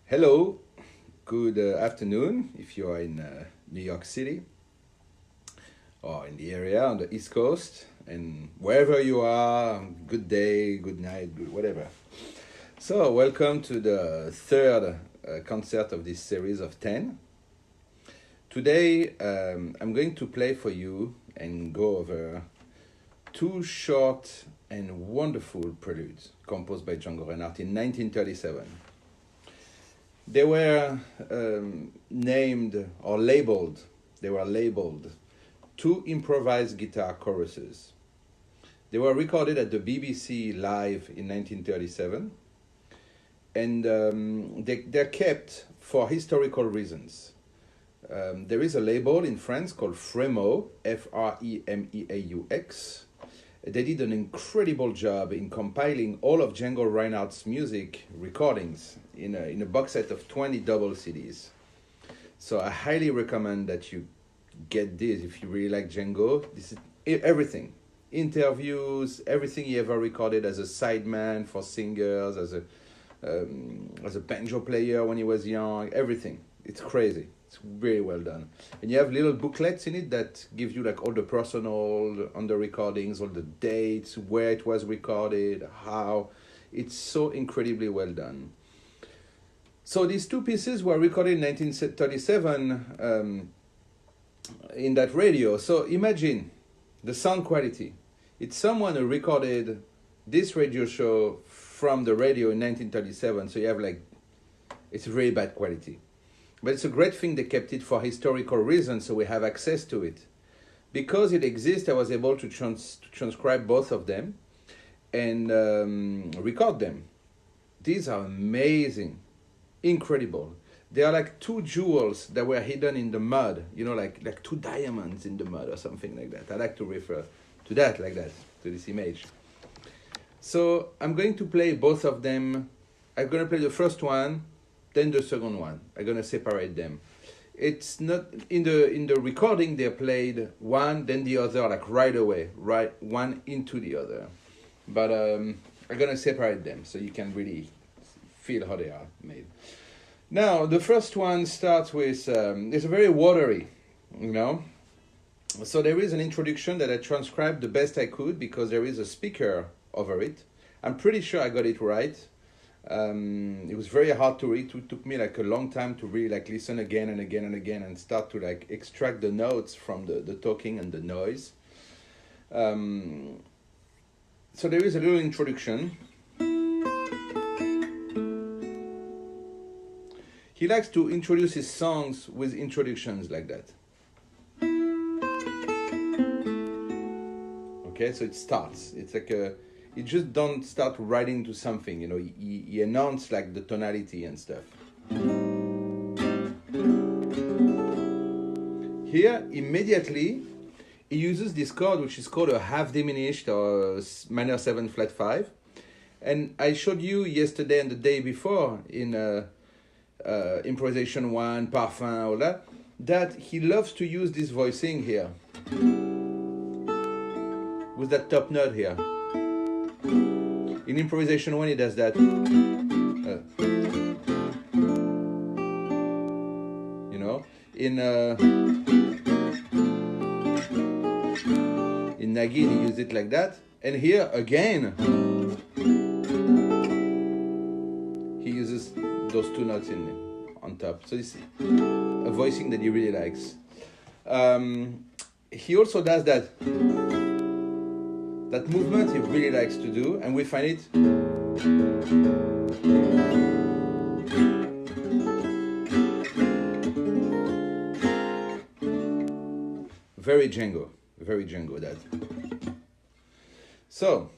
Hello, good afternoon if you are in New York City or in the area on the East Coast, and wherever you are, good day, good night, good whatever. So, welcome to the third concert of this series of 10. Today, I'm going to play for you and go over two short and wonderful preludes composed by Django Reinhardt in 1937. They were named or labeled, two improvised guitar choruses. They were recorded at the BBC live in 1937, and they're kept for historical reasons. There is a label in France called Fremo, Fremeaux. They did an incredible job in compiling all of Django Reinhardt's music recordings in a box set of 20 double CDs. So I highly recommend that you get this if you really like Django. This is everything. Interviews, everything he ever recorded as a sideman for singers, as a banjo player when he was young, everything. It's crazy. It's very well done. And you have little booklets in it that give you like all the personal on the recordings, all the dates, where it was recorded, how. It's so incredibly well done. So these two pieces were recorded in 1937 in that radio. So imagine the sound quality. It's someone who recorded this radio show from the radio in 1937. So you have like, it's very bad quality. But it's a great thing they kept it for historical reasons, so we have access to it. Because it exists, I was able to transcribe both of them and record them. These are amazing, incredible. They are like two jewels that were hidden in the mud, like two diamonds in the mud or something like that. I like to refer to that like that, to this image. So I'm going to play both of them. I'm going to play the first one, then the second one. I'm gonna separate them. It's not in the recording they played one, then the other, like right away, right one into the other. But I'm gonna separate them so you can really feel how they are made. Now the first one starts with it's very watery, So there is an introduction that I transcribed the best I could because there is a speaker over it. I'm pretty sure I got it right. It was very hard to read. It took me like a long time to really like listen again and again and again and start to like extract the notes from the talking and the noise. So there is a little introduction. He likes to introduce his songs with introductions like that. Okay, so it starts. It's like you just don't start writing to something, he announced like the tonality and stuff. Here, immediately, he uses this chord, which is called a half diminished or minor 7 flat 5. And I showed you yesterday and the day before in Improvisation 1, Parfum, all that he loves to use this voicing here. With that top note here. In Improvisation 1, he does that. In Nagin, he used it like that. And here, again, he uses those two notes on top. So it's a voicing that he really likes. He also does that movement he really likes to do, and we find it very Django that. So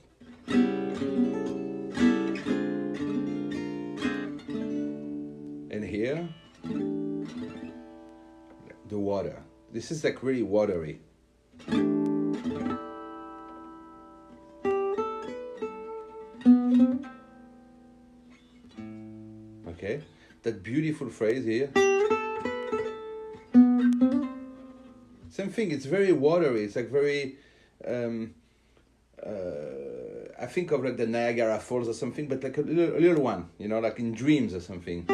and here the water. This is like really watery. Okay, that beautiful phrase here. Same thing, it's very watery. It's like very, I think of like the Niagara Falls or something, but like a little one, you know, like in dreams or something.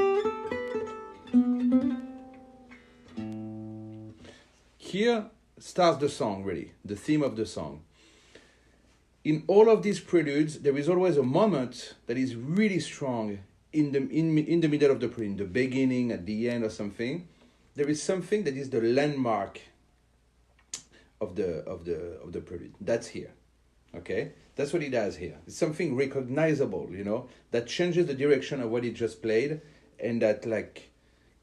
Here starts the song, really, the theme of the song. In all of these preludes, there is always a moment that is really strong in the middle of the prelude, in the beginning, at the end, or something. There is something that is the landmark of the prelude. That's here, okay? That's what he does here. It's something recognizable, you know, that changes the direction of what he just played, and that like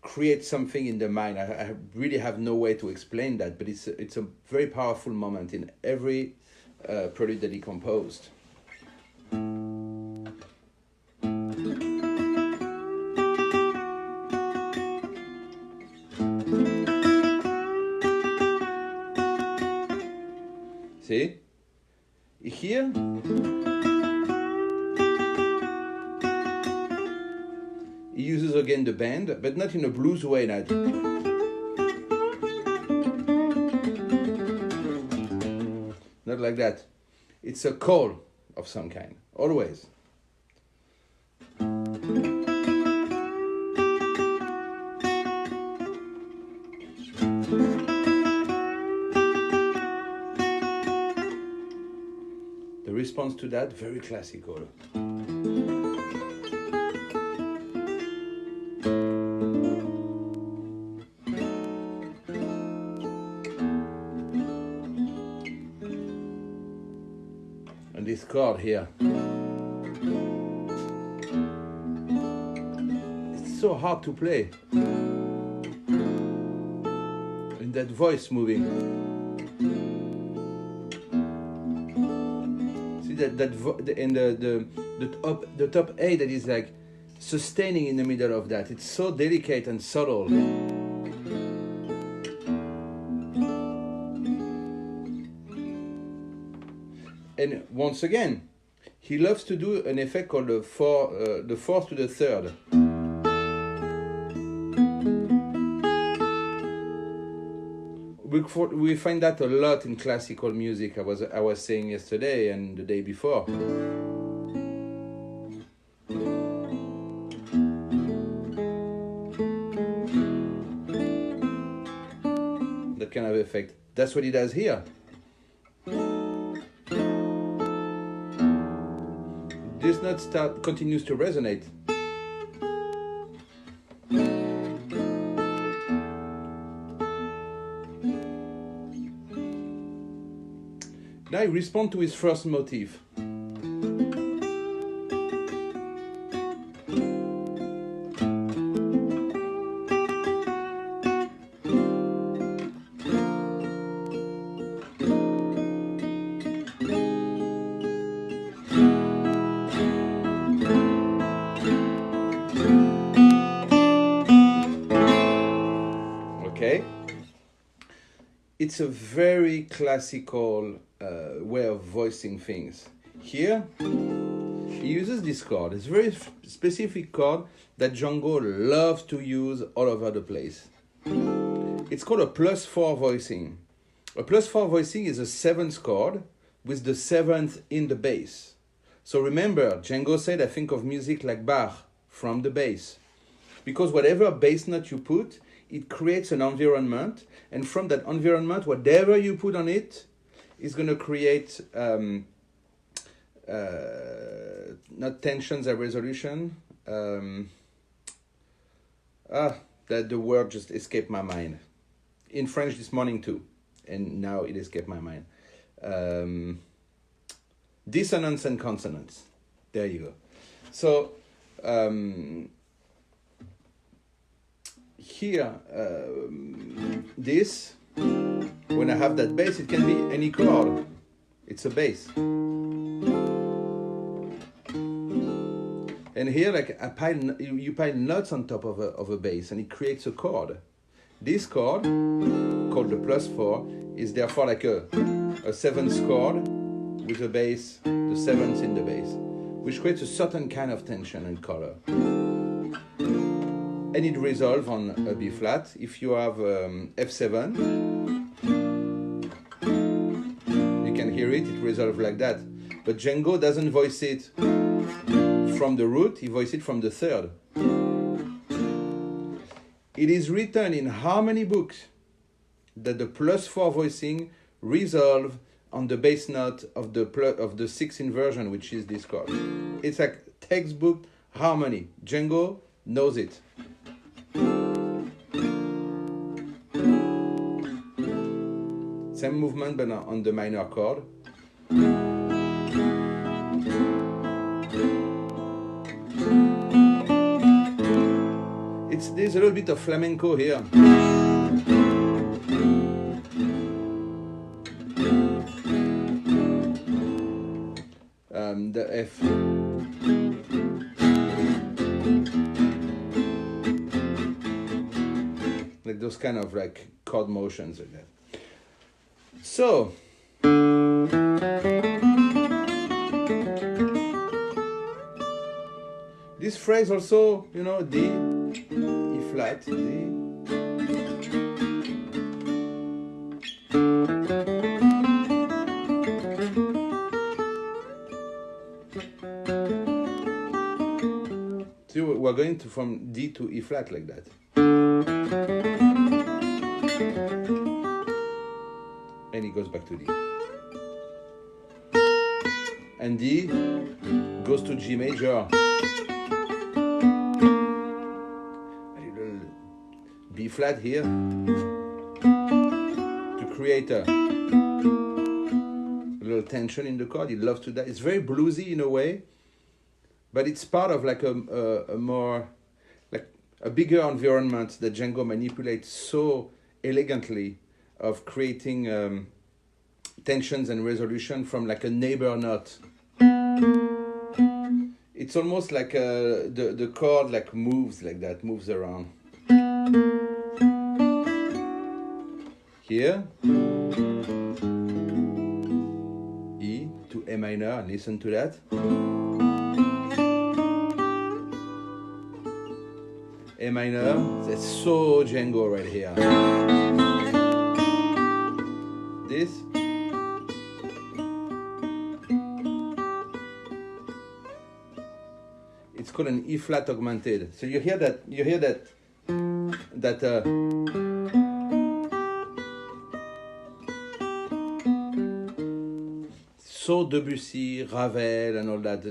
creates something in the mind. I really have no way to explain that, but it's a very powerful moment in every prelude that he composed. See? Here, he uses again the band, but not in a blues way. Not like that. It's a call of some kind, always. The response to that, very classical. And this chord here. It's so hard to play. And that voice moving. And the top A that is like sustaining in the middle of that. It's so delicate and subtle. And once again, he loves to do an effect called the fourth to the third. We find that a lot in classical music. I was saying yesterday and the day before. That kind of effect. That's what he does here. This note continues to resonate. Now I respond to his first motif. Okay? It's a very classical way of voicing things. Here, he uses this chord. It's a very specific chord that Django loves to use all over the place. It's called a +4 voicing. A +4 voicing is a 7th chord with the 7th in the bass. So remember, Django said, I think of music like Bach, from the bass. Because whatever bass note you put, it creates an environment, and from that environment, whatever you put on it is going to create not tensions or resolution. That the word just escaped my mind. In French this morning too, and now it escaped my mind. Dissonance and consonance. There you go. So here, this, when I have that bass, it can be any chord. It's a bass. And here, like you pile notes on top of a bass, and it creates a chord. This chord, called the +4, is therefore like a 7th chord with a bass, the 7th in the bass, which creates a certain kind of tension and color. And it resolves on a B flat. If you have F7, you can hear it resolves like that. But Django doesn't voice it from the root, he voices it from the third. It is written in harmony books that the +4 voicing resolve on the bass note of the sixth inversion, which is this chord. It's like textbook harmony. Django knows it. Same movement but on the minor chord. There's a little bit of flamenco here. The F. Like those kind of like chord motions like that. So this phrase also, you know, D, E flat, D. So we're going from D to E flat like that. And it goes back to D. And D goes to G major. A little B flat here to create a little tension in the chord. He loves to that. It's very bluesy in a way, but it's part of like a more like a bigger environment that Django manipulates so elegantly, of creating tensions and resolution from like a neighbor note. It's almost like the chord like moves like that, moves around. Here, E to A minor, and listen to that. A minor, that's so Django right here. This. It's called an E flat augmented. So you hear that so Debussy, Ravel, and all that,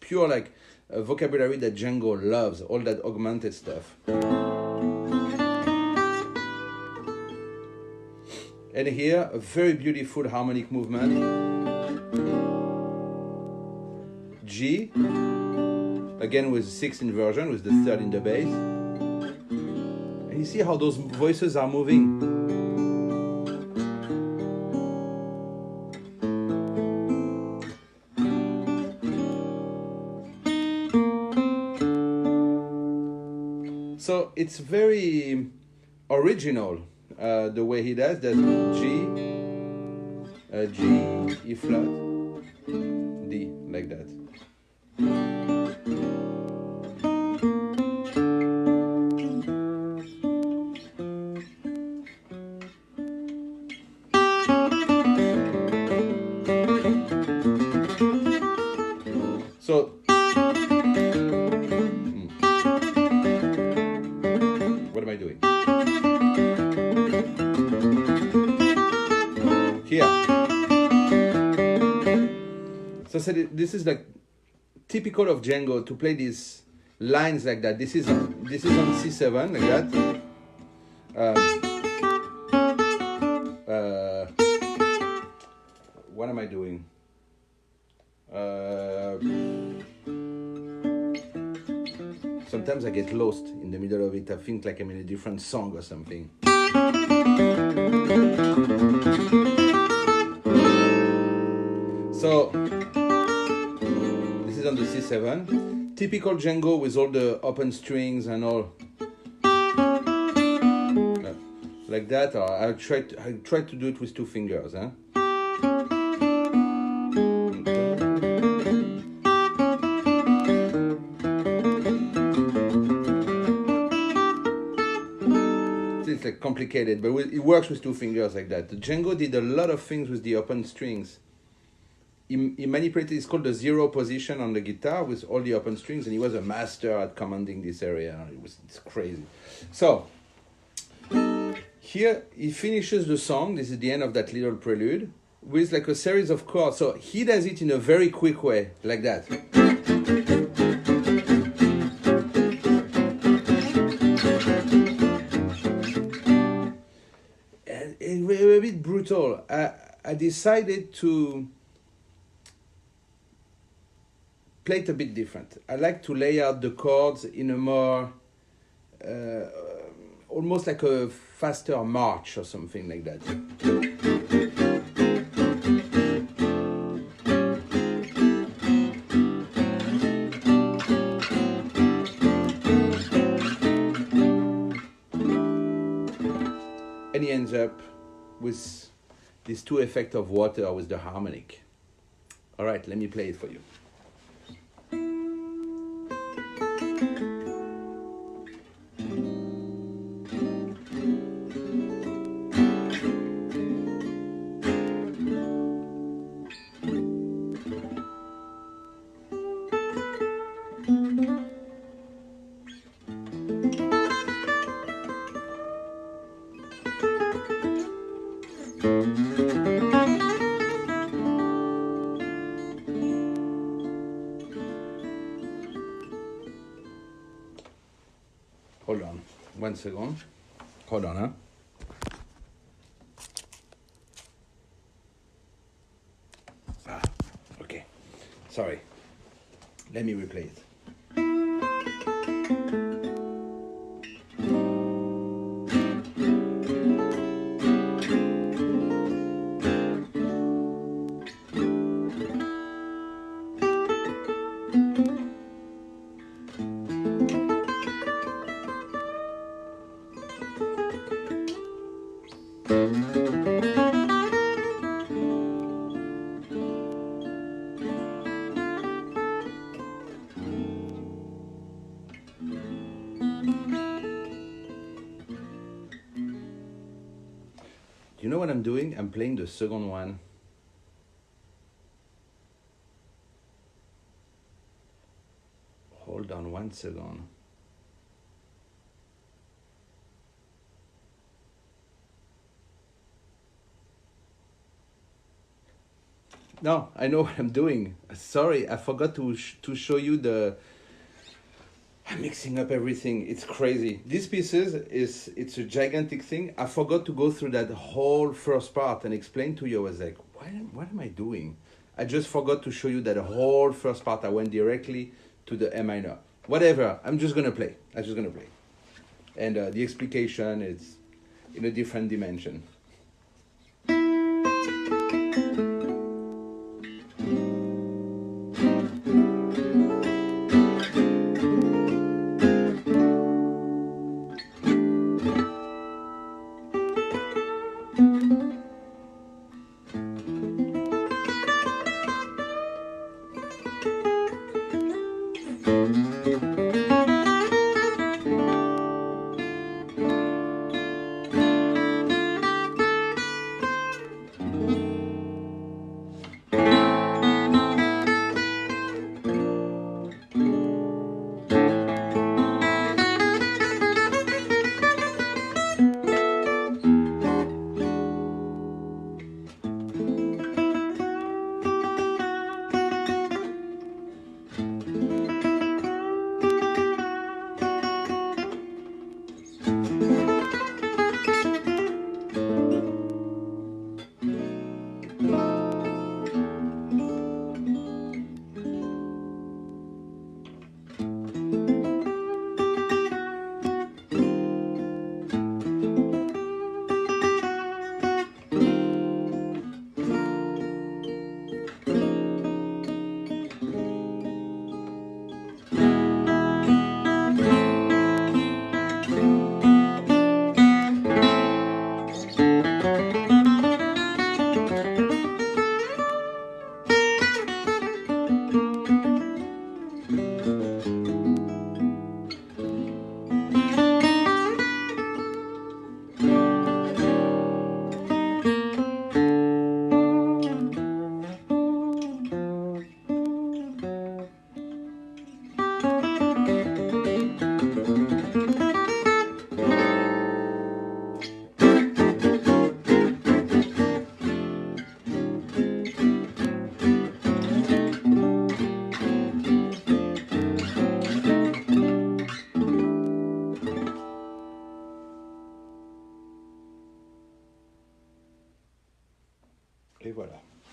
pure like vocabulary that Django loves, all that augmented stuff. And here, a very beautiful harmonic movement. G, again with sixth inversion, with the third in the bass. And you see how those voices are moving. So it's very original. The way he does that. G, E flat, D, like that. So what am I doing? Here. So this is like typical of Django to play these lines like that. This is on C7 like that. What am I doing? Sometimes I get lost in the middle of it. I think like I'm in a different song or something. So this is on the C7. Typical Django with all the open strings and all like that. Or I try to do it with two fingers. Huh? It's like complicated, but it works with two fingers like that. The Django did a lot of things with the open strings. he manipulated, it's called the zero position on the guitar with all the open strings, and he was a master at commanding this area. It's crazy. So here he finishes the song, this is the end of that little prelude, with like a series of chords. So he does it in a very quick way, like that. And it was a bit brutal. I decided to play it a bit different. I like to lay out the chords in a more, almost like a faster march or something like that. And he ends up with these two effects of water with the harmonic. All right, let me play it for you. Hold on, 1 second. Hold on, huh? Okay. Sorry. Let me replay it. You know what I'm doing? I'm playing the second one. Hold on 1 second. No, I know what I'm doing. Sorry, I forgot to show you the... I'm mixing up everything. It's crazy. These pieces, it's a gigantic thing. I forgot to go through that whole first part and explain to you. I was like, what am I doing? I just forgot to show you that whole first part. I went directly to the A minor. Whatever, I'm just going to play. And the explication is in a different dimension.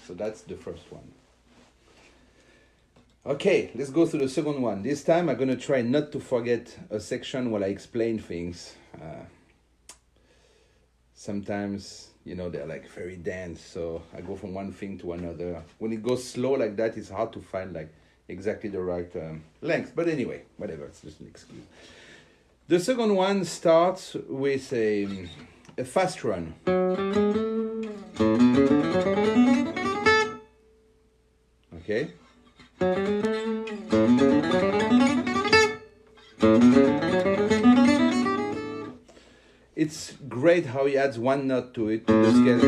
So that's the first one. Okay, let's go to the second one. This time I'm going to try not to forget a section while I explain things. Sometimes, you know, they're like very dense, so I go from one thing to another. When it goes slow like that, it's hard to find like exactly the right length. But anyway, whatever, it's just an excuse. The second one starts with a fast run. Okay. It's great how he adds one note to it, to the scale.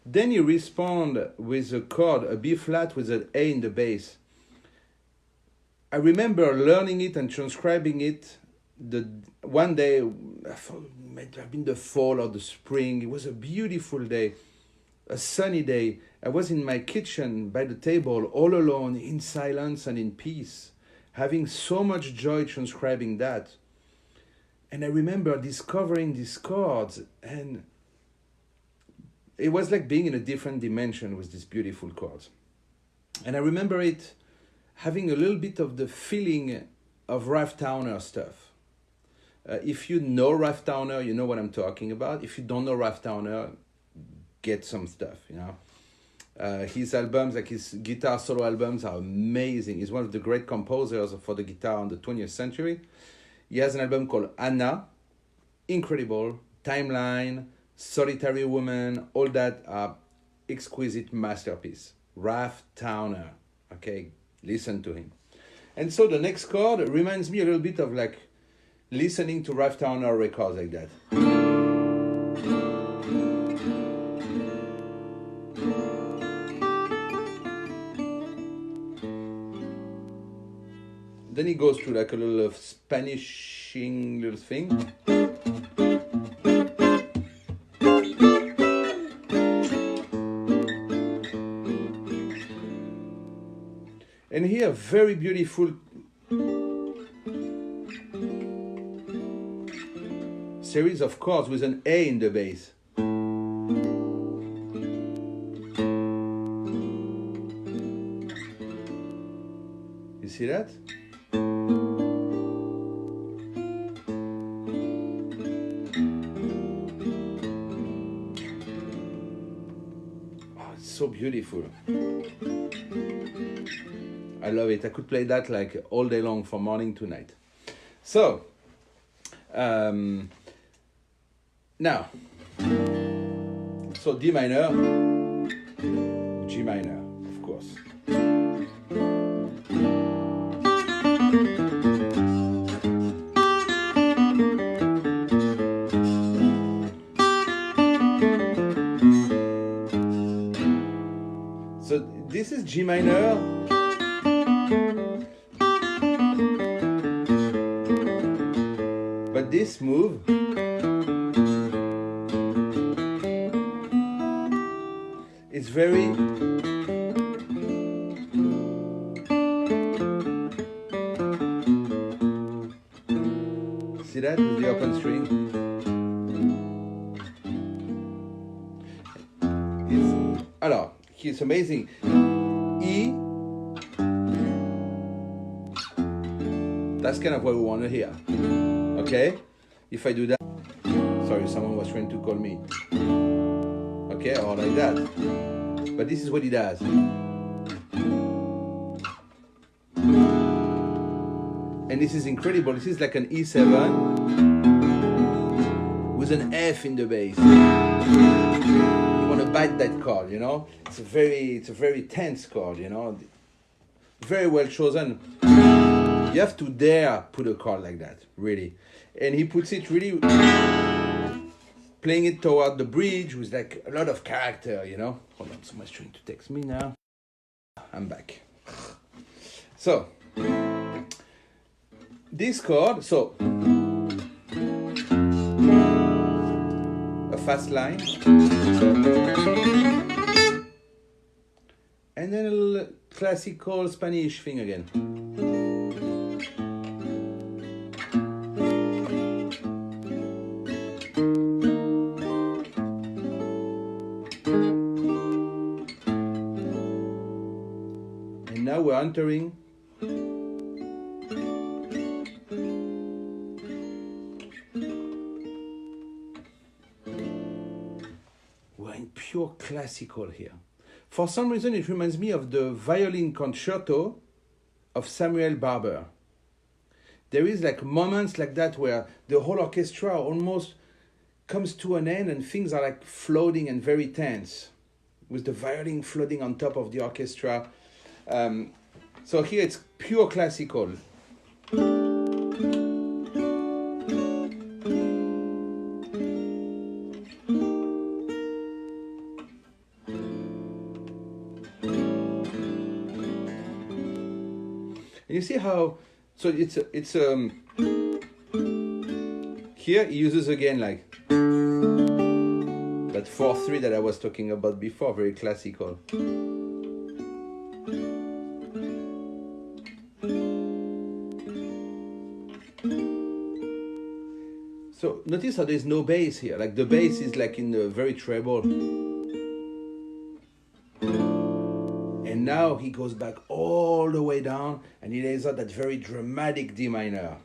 Then you respond with a chord, a B flat with an A in the bass. I remember learning it and transcribing it one day, it might have been the fall or the spring. It was a beautiful day, a sunny day. I was in my kitchen by the table, all alone, in silence and in peace, having so much joy transcribing that. And I remember discovering these chords, and it was like being in a different dimension with these beautiful chords. And I remember it having a little bit of the feeling of Ralph Towner stuff. If you know Ralph Towner, you know what I'm talking about. If you don't know Ralph Towner, get some stuff, you know. His albums, like his guitar solo albums, are amazing. He's one of the great composers for the guitar in the 20th century. He has an album called Anna, incredible. Timeline, Solitary Woman, all that are exquisite masterpiece. Ralph Towner, okay, listen to him. And so the next chord reminds me a little bit of like listening to Ralph Towner records like that. Then he goes through like a little Spanishing little thing. And here, very beautiful series of chords with an A in the bass. You see that? Oh, it's so beautiful. I love it. I could play that like all day long from morning to night. So, now, so D minor, G minor, of course. So this is G minor. But this move is very see that with the open string. Alors, it's amazing. E. That's kind of what we want to hear. Okay? If I do that, sorry, someone was trying to call me. Okay, or like that. But this is what he does. And this is incredible. This is like an E7 with an F in the bass. You want to bite that chord, you know? It's a very tense chord, you know? Very well chosen. You have to dare put a chord like that, really. And he puts it really, playing it toward the bridge with like a lot of character, you know. Hold on, someone's trying to text me now. I'm back. So, this chord, so, a fast line, and then a little classical Spanish thing again. And now we're entering we're in pure classical here. For some reason, it reminds me of the violin concerto of Samuel Barber. There is like moments like that where the whole orchestra almost comes to an end and things are like floating and very tense, with the violin floating on top of the orchestra. So here it's pure classical. And you see how, so it's here he uses again like that 4/3 that I was talking about before, very classical. So notice how there's no bass here, like the bass is like in the very treble. And now he goes back all the way down and he lays out that very dramatic D minor.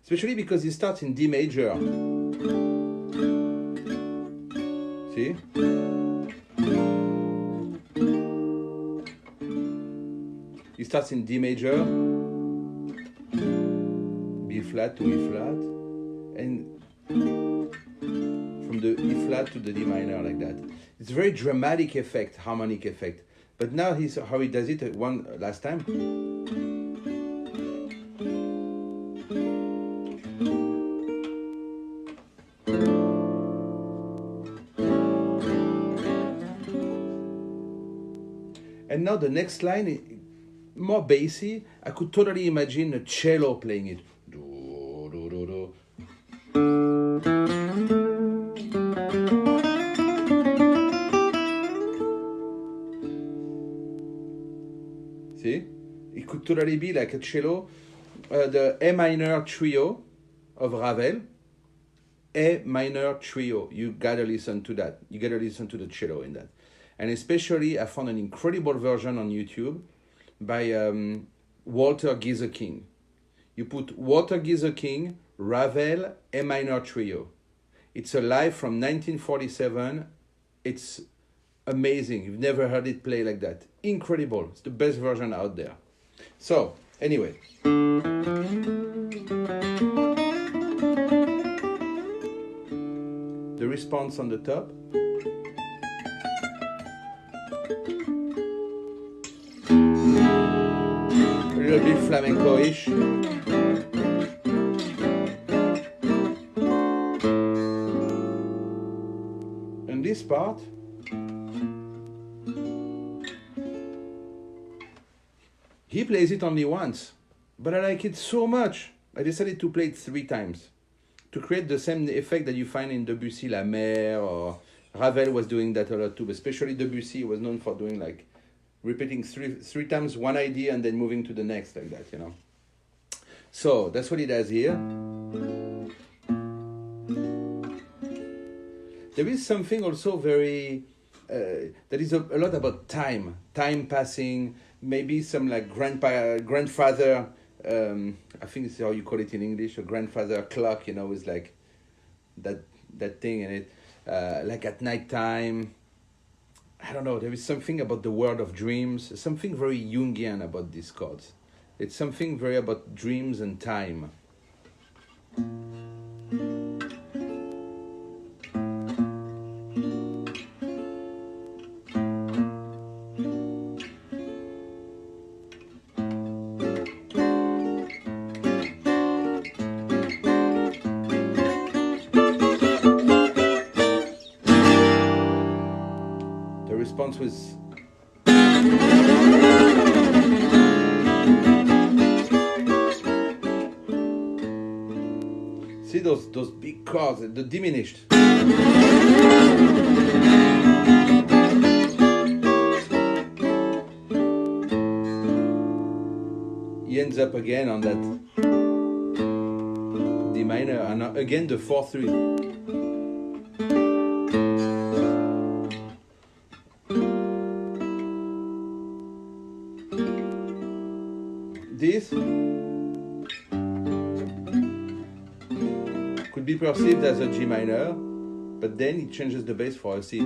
Especially because he starts in D major. See? He starts in D major, B flat to E flat, and from the E flat to the D minor like that. It's a very dramatic effect, harmonic effect. But now he's how he does it one last time. And now the next line, more bassy. I could totally imagine a cello playing it. Do, do, do, do. See? It could totally be like a cello. The A minor trio of Ravel. A minor trio. You gotta listen to that. You gotta listen to the cello in that. And especially, I found an incredible version on YouTube by Walter Gieseking. You put Walter Gieseking, Ravel, A minor trio. It's a live from 1947. It's amazing. You've never heard it play like that. Incredible. It's the best version out there. So, anyway. The response on the top. A little bit flamenco-ish. And this part, he plays it only once, but I like it so much. I decided to play it 3 times to create the same effect that you find in Debussy, La Mer, or Ravel was doing that a lot too, especially Debussy was known for doing like repeating three times one idea and then moving to the next like that, you know. So that's what he does here. There is something also very, that is a lot about time passing, maybe some like grandfather, I think it's how you call it in English, a grandfather clock, you know, is like that thing in it, like at night time. I don't know, there is something about the world of dreams, something very Jungian about these chords. It's something very about dreams and time. Response was see those big chords, the diminished. he ends up again on that D minor, and again the 4-3. This could be perceived as a G minor, but then he changes the bass for a C.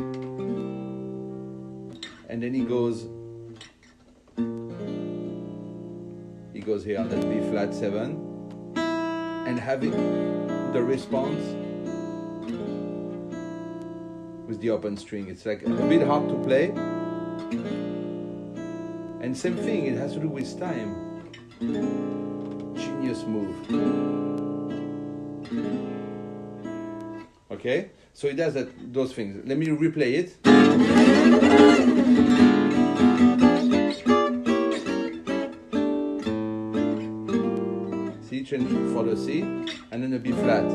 And then he goes here on that B flat 7, and having the response with the open string. It's like a bit hard to play. And same thing, it has to do with time. Genius move. Okay, so it does those things. Let me replay it. C, change for the C, and then a B flat.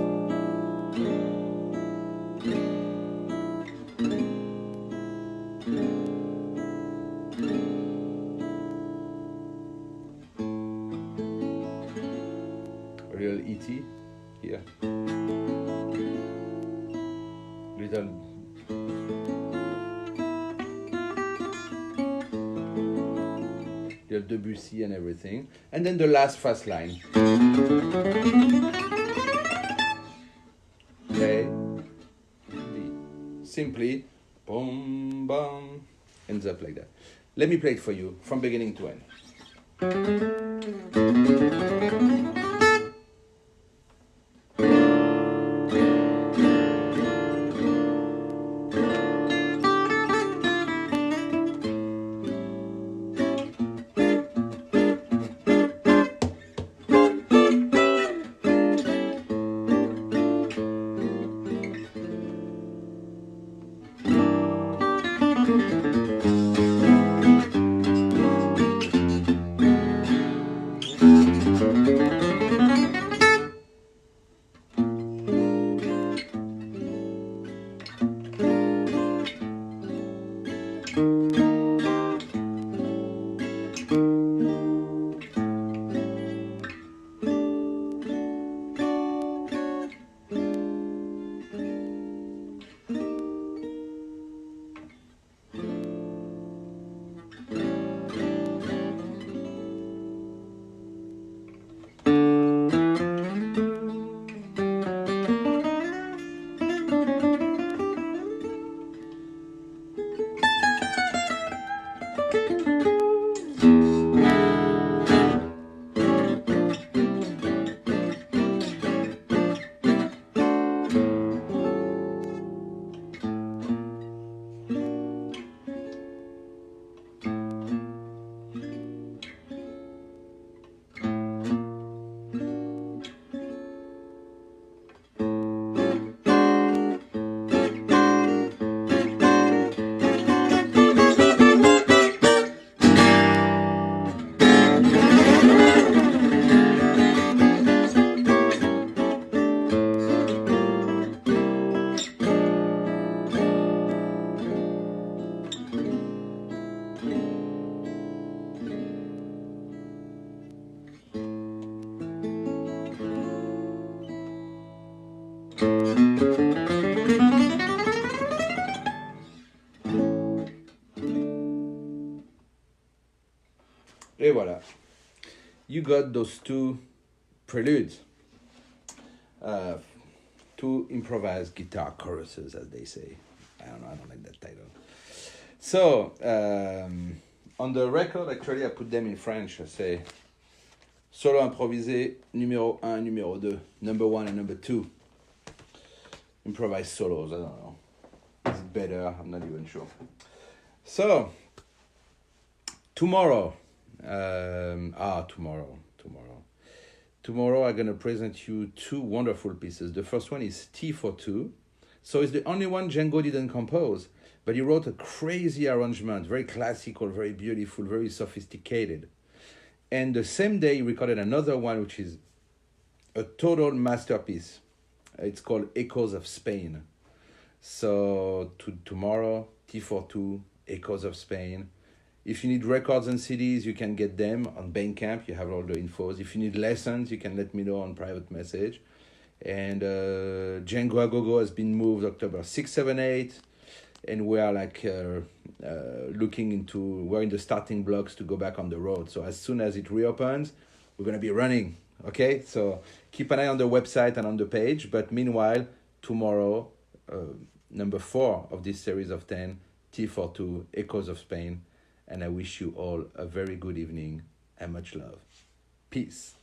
A little ET here. Little Debussy and everything, and then the last fast line. A, B, simply, boom, boom, ends up like that. Let me play it for you from beginning to end. Et voilà. You got those two preludes. Two improvised guitar choruses, as they say. I don't know, I don't like that title. So, on the record, actually, I put them in French. I say, solo improvisé, numéro 1, numéro 2, number 1 and number 2. Improvised solos, I don't know. Is it better? I'm not even sure. So, tomorrow, Tomorrow I'm going to present you two wonderful pieces. The first one is T for 2. So it's the only one Django didn't compose, but he wrote a crazy arrangement, very classical, very beautiful, very sophisticated. And the same day he recorded another one, which is a total masterpiece. It's called Echoes of Spain. So tomorrow, T for 2, Echoes of Spain. If you need records and CDs, you can get them on Bandcamp. You have all the infos. If you need lessons, you can let me know on private message. And Django Agogo has been moved October 6, 7, 8. And we are like we're in the starting blocks to go back on the road. So as soon as it reopens, we're going to be running. Okay? So keep an eye on the website and on the page. But meanwhile, tomorrow, number 4 of this series of 10, T42, Echoes of Spain. And I wish you all a very good evening and much love. Peace.